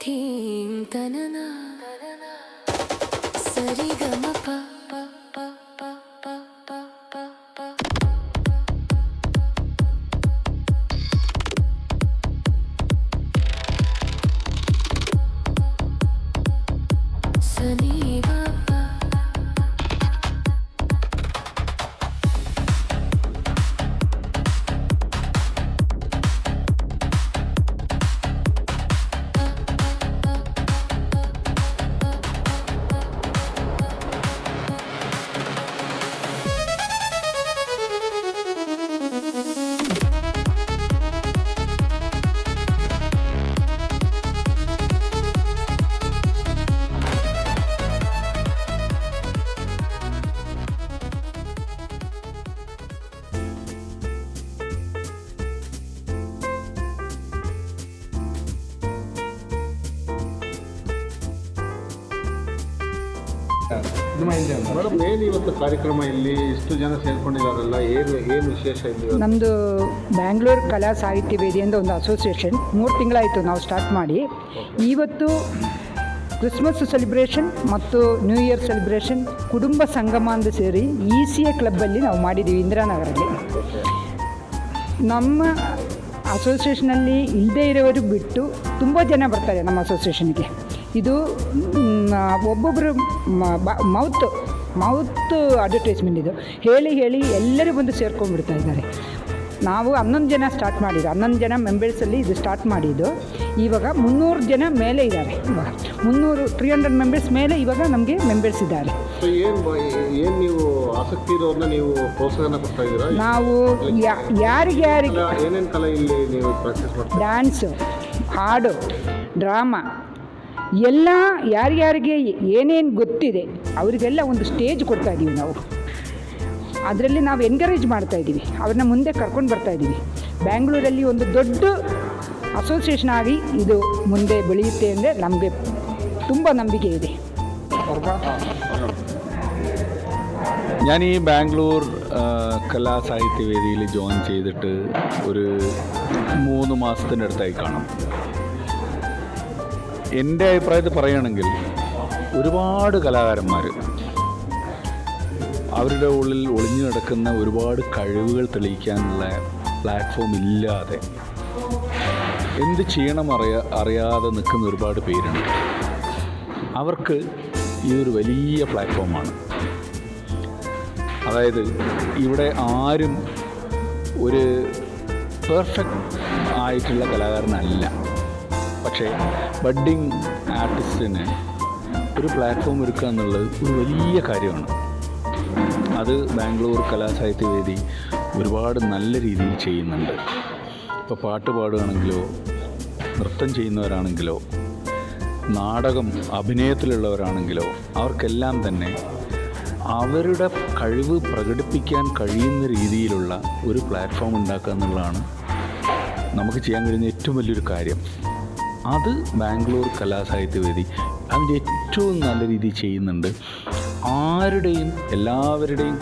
ധീം തനന Sarigamapa madam, ಏನು ಇವತ್ತು ಕಾರ್ಯಕ್ರಮ ಇಲ್ಲಿ ಇಷ್ಟು ಜನ ಸೇರ್ಕೊಂಡಿದ್ದಾರಲ್ಲ, ಏನು ವಿಶೇಷ ಇಲ್ಲಿ? ನಮ್ಮದು ಬ್ಯಾಂಗ್ಳೂರು ಕಲಾ ಸಾಹಿತ್ಯ ವೇದಿ ಅಂತ ಒಂದು ಅಸೋಸಿಯೇಷನ್ 3 ತಿಂಗಳಾಯಿತು ನಾವು ಸ್ಟಾರ್ಟ್ ಮಾಡಿ. ಇವತ್ತು ಕ್ರಿಸ್ಮಸ್ ಸೆಲೆಬ್ರೇಷನ್ ಮತ್ತು ನ್ಯೂ ಇಯರ್ ಸೆಲೆಬ್ರೇಷನ್ ಕುಟುಂಬ ಸಂಗಮ ಅಂತ ಸೇರಿ ECA ಕ್ಲಬ್ಬಲ್ಲಿ ನಾವು ಮಾಡಿದ್ದೀವಿ ಇಂದಿರಾನಗರಲ್ಲಿ. ನಮ್ಮ ಅಸೋಸಿಯೇಷನಲ್ಲಿ ಇಲ್ಲದೇ ಇರೋರು ಬಿಟ್ಟು ತುಂಬ ಜನ ಬರ್ತಾರೆ ನಮ್ಮ ಅಸೋಸಿಯೇಷನ್ಗೆ. ಇದು ಒಬ್ಬೊಬ್ಬರು ಮೌತ್ ಅಡ್ವರ್ಟೈಸ್ಮೆಂಟ್. ಇದು ಹೇಳಿ ಎಲ್ಲರೂ ಬಂದು ಸೇರ್ಕೊಂಡ್ಬಿಡ್ತಾ ಇದ್ದಾರೆ. ನಾವು 11 ಜನ ಸ್ಟಾರ್ಟ್ ಮಾಡಿದ್ದು, 11 ಜನ ಮೆಂಬರ್ಸಲ್ಲಿ ಇದು ಸ್ಟಾರ್ಟ್ ಮಾಡಿದ್ದು. ಇವಾಗ 300 ಜನ ಮೇಲೆ ಇದ್ದಾರೆ. ಇವಾಗ 300 ಮೆಂಬರ್ಸ್ ಮೇಲೆ ಇವಾಗ ನಮಗೆ ಮೆಂಬರ್ಸ್ ಇದ್ದಾರೆ. ಏನು ನೀವು ಆಸಕ್ತಿ ಇರೋರನ್ನ ನೀವು ಪ್ರೋತ್ಸಾಹನ ಕೊಡ್ತಾ ಇದ್ದೀರಾ? ನಾವು ಯಾರಿಗೆ ಏನೇನು ಕಲೆ ಇಲ್ಲಿ ನೀವು ಪ್ರಾಕ್ಟೀಸ್ ಮಾಡ್ತೀರಾ? ಡ್ಯಾನ್ಸು, ಹಾಡು, ಡ್ರಾಮಾ ಎಲ್ಲ ಯಾರ್ಯಾರಿಗೆ ಏನೇನು ಗೊತ್ತಿದೆ ಅವರಿಗೆಲ್ಲ ಒಂದು ಸ್ಟೇಜ್ ಕೊಡ್ತಾ ಇದ್ದೀವಿ ನಾವು. ಅದರಲ್ಲಿ ನಾವು ಎನ್ಕರೇಜ್ ಮಾಡ್ತಾಯಿದ್ದೀವಿ, ಅವ್ರನ್ನ ಮುಂದೆ ಕರ್ಕೊಂಡು ಬರ್ತಾಯಿದ್ದೀವಿ. ಬ್ಯಾಂಗ್ಳೂರಲ್ಲಿ ಒಂದು ದೊಡ್ಡ ಅಸೋಸಿಯೇಷನ್ ಆಗಿ ಇದು ಮುಂದೆ ಬೆಳೆಯುತ್ತೆ ಅಂದರೆ ನಮಗೆ ತುಂಬ ನಂಬಿಕೆ ಇದೆ. ഞാൻ ഈ ബാംഗ്ലൂർ കലാസാഹിത്യവേദിയിൽ ജോയിൻ ചെയ്തിട്ട് ഒരു 3 മാസത്തിനടുത്തായി കാണും. എൻ്റെ അഭിപ്രായത്തിൽ പറയുകയാണെങ്കിൽ ഒരുപാട് കലാകാരന്മാർ അവരുടെ ഉള്ളിൽ ഒളിഞ്ഞു കിടക്കുന്ന ഒരുപാട് കഴിവുകൾ തെളിയിക്കാനുള്ള പ്ലാറ്റ്ഫോം ഇല്ലാതെ എന്ത് ചെയ്യണം അറിയാതെ നിൽക്കുന്ന ഒരുപാട് പേരുണ്ട്. അവർക്ക് ഇതൊരു വലിയ പ്ലാറ്റ്ഫോമാണ്. അതായത് ഇവിടെ ആരും ഒരു പെർഫെക്റ്റ് ആയിട്ടുള്ള കലാകാരനല്ല. പക്ഷേ ബഡ്ഡിങ് ആർട്ടിസ്റ്റിന് ഒരു പ്ലാറ്റ്ഫോം ഒരുക്കുക എന്നുള്ളത് ഒരു വലിയ കാര്യമാണ്. അത് ബാംഗ്ലൂർ കലാസാഹിത്യവേദി ഒരുപാട് നല്ല രീതിയിൽ ചെയ്യുന്നുണ്ട്. ഇപ്പോൾ പാട്ട് പാടുകയാണെങ്കിലോ നൃത്തം ചെയ്യുന്നവരാണെങ്കിലോ നാടകം അഭിനയത്തിലുള്ളവരാണെങ്കിലോ അവർക്കെല്ലാം തന്നെ അവരുടെ കഴിവ് പ്രകടിപ്പിക്കാൻ കഴിയുന്ന രീതിയിലുള്ള ഒരു പ്ലാറ്റ്ഫോം ഉണ്ടാക്കുക എന്നുള്ളതാണ് നമുക്ക് ചെയ്യാൻ കഴിയുന്ന ഏറ്റവും വലിയൊരു കാര്യം. അത് ബാംഗ്ലൂർ കലാസാഹിത്യവേദി അതിൻ്റെ ഏറ്റവും നല്ല രീതിയിൽ ചെയ്യുന്നുണ്ട്. ആരുടെയും എല്ലാവരുടെയും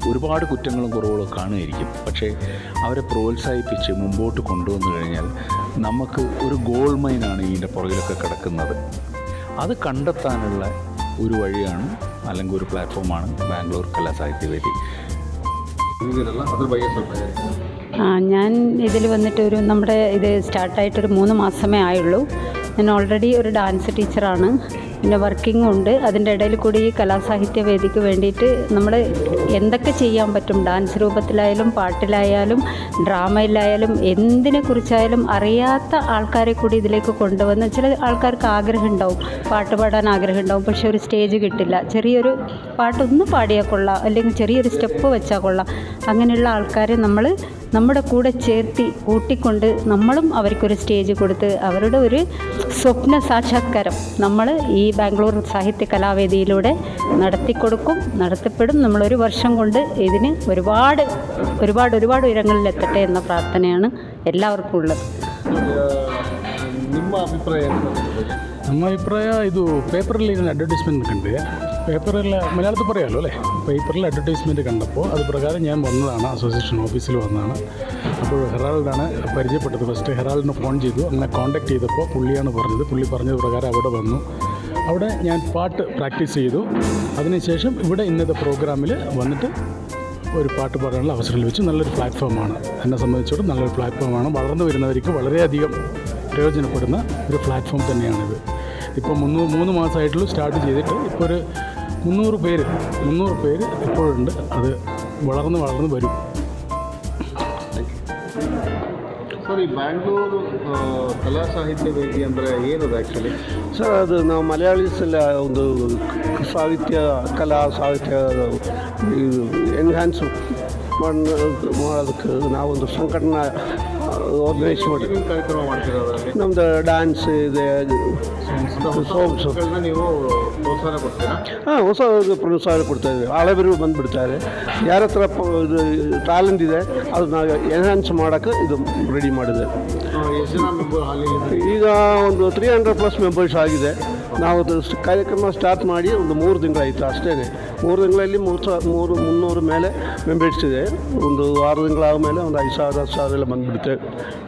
ഒരുപാട് കുറ്റങ്ങളും കുറവുകളും കാണുമായിരിക്കും. പക്ഷേ അവരെ പ്രോത്സാഹിപ്പിച്ച് മുമ്പോട്ട് കൊണ്ടുവന്നു കഴിഞ്ഞാൽ നമുക്ക് ഒരു ഗോൾഡ് മൈനാണ് ഇതിൻ്റെ പുറകിലൊക്കെ കിടക്കുന്നത്. അത് കണ്ടെത്താനുള്ള ഒരു വഴിയാണ് അല്ലെങ്കിൽ ഒരു പ്ലാറ്റ്ഫോമാണ് ബാംഗ്ലൂർ കലാസാഹിത്യവേദി. ഞാൻ ഇതിൽ വന്നിട്ട് നമ്മുടെ ഇത് സ്റ്റാർട്ടായിട്ടൊരു 3 മാസമേ ആയുള്ളൂ. ഞാൻ ഓൾറെഡി ഒരു ഡാൻസ് ടീച്ചറാണ്, പിന്നെ വർക്കിംഗ് ഉണ്ട്. അതിൻ്റെ ഇടയിൽ കൂടി ഈ കലാസാഹിത്യ വേദിക്ക് വേണ്ടിയിട്ട് നമ്മൾ എന്തൊക്കെ ചെയ്യാൻ പറ്റും, ഡാൻസ് രൂപത്തിലായാലും പാട്ടിലായാലും ഡ്രാമയിലായാലും എന്തിനെക്കുറിച്ചായാലും അറിയാത്ത ആൾക്കാരെ കൂടി ഇതിലേക്ക് കൊണ്ടുവന്ന്, ചില ആൾക്കാർക്ക് ആഗ്രഹം ഉണ്ടാവും, പാട്ട് പാടാൻ ആഗ്രഹം ഉണ്ടാവും, പക്ഷെ ഒരു സ്റ്റേജ് കിട്ടില്ല. ചെറിയൊരു പാട്ടൊന്ന് പാടിയാൽ കൊള്ളാം, അല്ലെങ്കിൽ ചെറിയൊരു സ്റ്റെപ്പ് വെച്ചാൽ കൊള്ളാം. അങ്ങനെയുള്ള ആൾക്കാരെ നമ്മൾ നമ്മുടെ കൂടെ ചേർത്തി കൂട്ടിക്കൊണ്ട് നമ്മളും അവർക്കൊരു സ്റ്റേജ് കൊടുത്ത് അവരുടെ ഒരു സ്വപ്ന സാക്ഷാത്കാരം നമ്മൾ ഈ ബാംഗ്ലൂർ സാഹിത്യ കലാവേദിയിലൂടെ നടത്തപ്പെടും. നമ്മളൊരു വർഷം കൊണ്ട് ഇതിന് ഒരുപാട് ഉയരങ്ങളിലെത്തട്ടെ എന്ന പ്രാർത്ഥനയാണ് എല്ലാവർക്കും ഉള്ളത്. ನಮ್ಮ ಅಭಿಪ್ರಾಯ ಇದು ಪೇಪರಲ್ಲಿ ಅಡ್ವರ್ಟೈಸ್ಮೆಂಟ್ ಕಂಡಿದೆ. പേപ്പറിൽ മലയാളത്തിൽ പറയാമല്ലോ അല്ലേ, പേപ്പറിൽ അഡ്വർടൈസ്മെൻറ്റ് കണ്ടപ്പോൾ അത് പ്രകാരം ഞാൻ വന്നതാണ്, അസോസിയേഷൻ ഓഫീസിൽ വന്നതാണ്. അപ്പോൾ ഹെറാൾഡാണ് പരിചയപ്പെട്ടത്. ഫസ്റ്റ് ഹെറാൾഡിന് ഫോൺ ചെയ്തു, അങ്ങനെ കോൺടാക്ട് ചെയ്തപ്പോൾ പുള്ളിയാണ് പറഞ്ഞത്. പുള്ളി പറഞ്ഞത് പ്രകാരം അവിടെ വന്നു. അവിടെ ഞാൻ പാട്ട് പ്രാക്ടീസ് ചെയ്തു. അതിനുശേഷം ഇവിടെ ഇന്നത്തെ പ്രോഗ്രാമിൽ വന്നിട്ട് ഒരു പാട്ട് പാടാനുള്ള അവസരം ലഭിച്ചു. നല്ലൊരു പ്ലാറ്റ്ഫോമാണ്, എന്നെ സംബന്ധിച്ചിടത്തോളം നല്ലൊരു പ്ലാറ്റ്ഫോമാണ്. വളർന്നു വരുന്നവർക്ക് വളരെയധികം പ്രയോജനപ്പെടുന്ന ഒരു പ്ലാറ്റ്ഫോം തന്നെയാണിത്. ഇപ്പോൾ 3 മാസമായിട്ടുള്ളൂ സ്റ്റാർട്ട് ചെയ്തിട്ട്. ഇപ്പോൾ ഒരു 300 പേര് ഇപ്പോഴുണ്ട്. അത് വളർന്ന് വരും. ಸರ್, ಈ ಬ್ಯಾಂಗ್ಳೂರು ಕಲಾ ಸಾಹಿತ್ಯ ವೇದಿ ಅಂದರೆ ಏನದು ಆ್ಯಕ್ಚುಲಿ? ಸರ್, ಅದು ನಾವು ಮಲಯಾಳೀಸ್ ಎಲ್ಲ ಒಂದು ಸಾಹಿತ್ಯ ಕಲಾ ಸಾಹಿತ್ಯ ಇದು ಎನ್ಹ್ಯಾನ್ಸ್ ಮಾಡೋದಕ್ಕೆ ನಾವೊಂದು ಸಂಘಟನೆ ಆರ್ಗನೈಸ್ ಮಾಡಿ ಕಾರ್ಯಕ್ರಮ ಮಾಡ್ತಿರೋದ್ರಲ್ಲಿ ನಮ್ಮದು ಡ್ಯಾನ್ಸ್ ಇದೆ, ಸಾಂಗ್ಸ್ಗಳನ್ನ ನೀವು ಪ್ರೋತ್ಸಾಹ ಕೊಡ್ತೀರಾ? ಹಾಂ, ಹೊಸ ಪ್ರೋತ್ಸಾಹ ಕೊಡ್ತಾಯಿದ್ದೀವಿ. ಹಳೆಬರು ಬಂದುಬಿಡ್ತಾರೆ. ಯಾರ ಹತ್ರ ಇದು ಟ್ಯಾಲೆಂಟ್ ಇದೆ ಅದು ನಾವು ಎನ್ಹ್ಯಾನ್ಸ್ ಮಾಡೋಕ್ಕೆ ಇದು ರೆಡಿ ಮಾಡಿದೆ. ಎಷ್ಟು ಜನ ಮೆಂಬರ್ ಹಾಲಿ? ಈಗ ಒಂದು 300+ ಮೆಂಬರ್ಸ್ ಆಗಿದೆ. ನಾವು ಕಾರ್ಯಕ್ರಮ ಸ್ಟಾರ್ಟ್ ಮಾಡಿ ಒಂದು 3 ತಿಂಗಳಾಯಿತು ಅಷ್ಟೇ. 3 ತಿಂಗಳಲ್ಲಿ 300 ಮೇಲೆ ಮೆಂಬರ್ಸ್ ಇದೆ. ಒಂದು 6 ತಿಂಗಳಾದ ಮೇಲೆ ಒಂದು 5,000 10,000 ಎಲ್ಲ ಬಂದುಬಿಡುತ್ತೆ.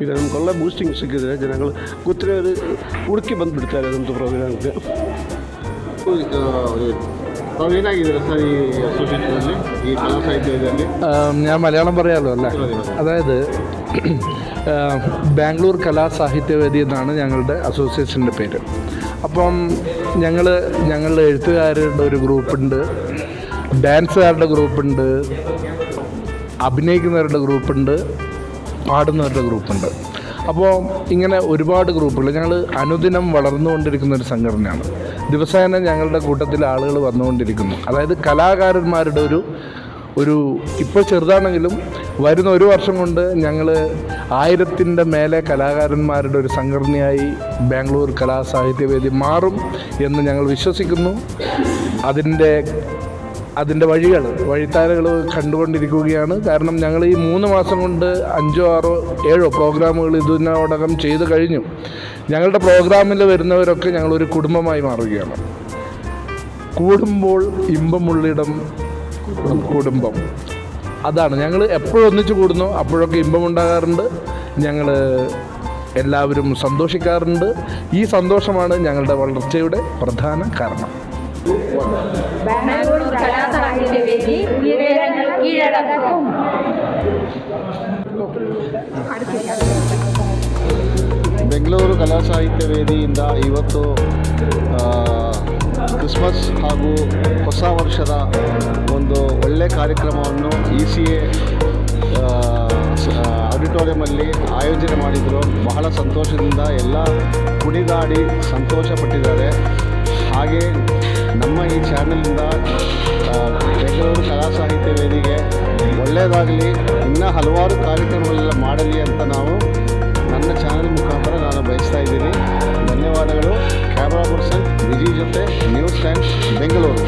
ಈಗ ನಮಗೆಲ್ಲ ಬೂಸ್ಟಿಂಗ್ ಸಿಕ್ಕಿದ್ರೆ ಜನಗಳು ಗೊತ್ತಿರೋರು ಹುಡುಕಿ ಬಂದುಬಿಡ್ತಾರೆ ನಮ್ಮದು ಪ್ರೋಗ್ರಾಮ್ಗೆ. ತಾವೇನಾಗಿದ್ದೀರಾ ಸರ್ ಈ ಅಸೋಸಿಯೇಷನಲ್ಲಿ, ಈ ಕಲಾ ಸಾಹಿತ್ಯದಲ್ಲಿ? ഞാൻ മലയാളം പറയാമല്ലോ അല്ലേ. അതായത് ബാംഗ്ലൂർ കലാ സാഹിത്യവേദി എന്നാണ് ഞങ്ങളുടെ അസോസിയേഷൻ്റെ പേര്. അപ്പം ഞങ്ങളുടെ എഴുത്തുകാരുടെ ഒരു ഗ്രൂപ്പുണ്ട്, ഡാൻസുകാരുടെ ഗ്രൂപ്പുണ്ട്, അഭിനയിക്കുന്നവരുടെ ഗ്രൂപ്പുണ്ട്, പാടുന്നവരുടെ ഗ്രൂപ്പുണ്ട്. അപ്പോൾ ഇങ്ങനെ ഒരുപാട് ഗ്രൂപ്പുകൾ. ഞങ്ങൾ അനുദിനം വളർന്നുകൊണ്ടിരിക്കുന്ന ഒരു സംഘടനയാണ്. ദിവസേന ഞങ്ങളുടെ കൂട്ടത്തിൽ ആളുകൾ വന്നുകൊണ്ടിരിക്കുന്നു. അതായത് കലാകാരന്മാരുടെ ഒരു ഇപ്പോൾ ചെറുതാണെങ്കിലും വരുന്ന 1 വർഷം കൊണ്ട് ഞങ്ങൾ 1000ൻ്റെ മേലെ കലാകാരന്മാരുടെ ഒരു സംഘടനയായി ബാംഗ്ലൂർ കലാ സാഹിത്യവേദി മാറും എന്ന് ഞങ്ങൾ വിശ്വസിക്കുന്നു. അതിൻ്റെ വഴിത്താരകൾ കണ്ടുകൊണ്ടിരിക്കുകയാണ്. കാരണം ഞങ്ങൾ ഈ 3 മാസം കൊണ്ട് 5, 6, 7 പ്രോഗ്രാമുകൾ ഇതിനോടകം ചെയ്തു കഴിഞ്ഞു. ഞങ്ങളുടെ പ്രോഗ്രാമിൽ വരുന്നവരൊക്കെ ഞങ്ങളൊരു കുടുംബമായി മാറുകയാണ്. കൂടുമ്പോൾ ഇമ്പമുള്ളിടം കുടുംബം, അതാണ്. ഞങ്ങൾ എപ്പോഴും ഒന്നിച്ച് കൂടുന്നു അപ്പോഴൊക്കെ ഇമ്പമുണ്ടാകാറുണ്ട്. ഞങ്ങൾ എല്ലാവരും സന്തോഷിക്കാറുണ്ട്. ഈ സന്തോഷമാണ് ഞങ്ങളുടെ വളർച്ചയുടെ പ്രധാന കാരണം. ಬೆಂಗಳೂರು ಕಲಾ ಸಾಹಿತ್ಯ ವೇದಿಯಿಂದ ಇವತ್ತು ಕ್ರಿಸ್ಮಸ್ ಹಾಗೂ ಹೊಸ ವರ್ಷದ ಒಂದು ಒಳ್ಳೆಯ ಕಾರ್ಯಕ್ರಮವನ್ನು ECA ಆಡಿಟೋರಿಯಮಲ್ಲಿ ಆಯೋಜನೆ ಮಾಡಿದರು. ಬಹಳ ಸಂತೋಷದಿಂದ ಎಲ್ಲ ಕುಣಿದಾಡಿ ಸಂತೋಷಪಟ್ಟಿದ್ದಾರೆ. ಹಾಗೆ ನಮ್ಮ ಈ ಚಾನಲಿಂದ ಬೆಂಗಳೂರು ಕಲಾ ಸಾಹಿತ್ಯ ವೇದಿಗೆ ಒಳ್ಳೆಯದಾಗಲಿ, ಇನ್ನೂ ಹಲವಾರು ಕಾರ್ಯಕ್ರಮಗಳೆಲ್ಲ ಮಾಡಲಿ ಅಂತ ನಾವು ನನ್ನ ಚಾನಲ್ ಮುಖಾಂತರ ನಾನು ಬಯಸ್ತಾ ಇದ್ದೀನಿ. ಧನ್ಯವಾದಗಳು. ಕ್ಯಾಮ್ರಾ ಪರ್ಸನ್ ವಿಜಯ್ ಜೊತೆ, ನ್ಯೂಸ್ ಟೈಮ್ಸ್ ಬೆಂಗಳೂರು.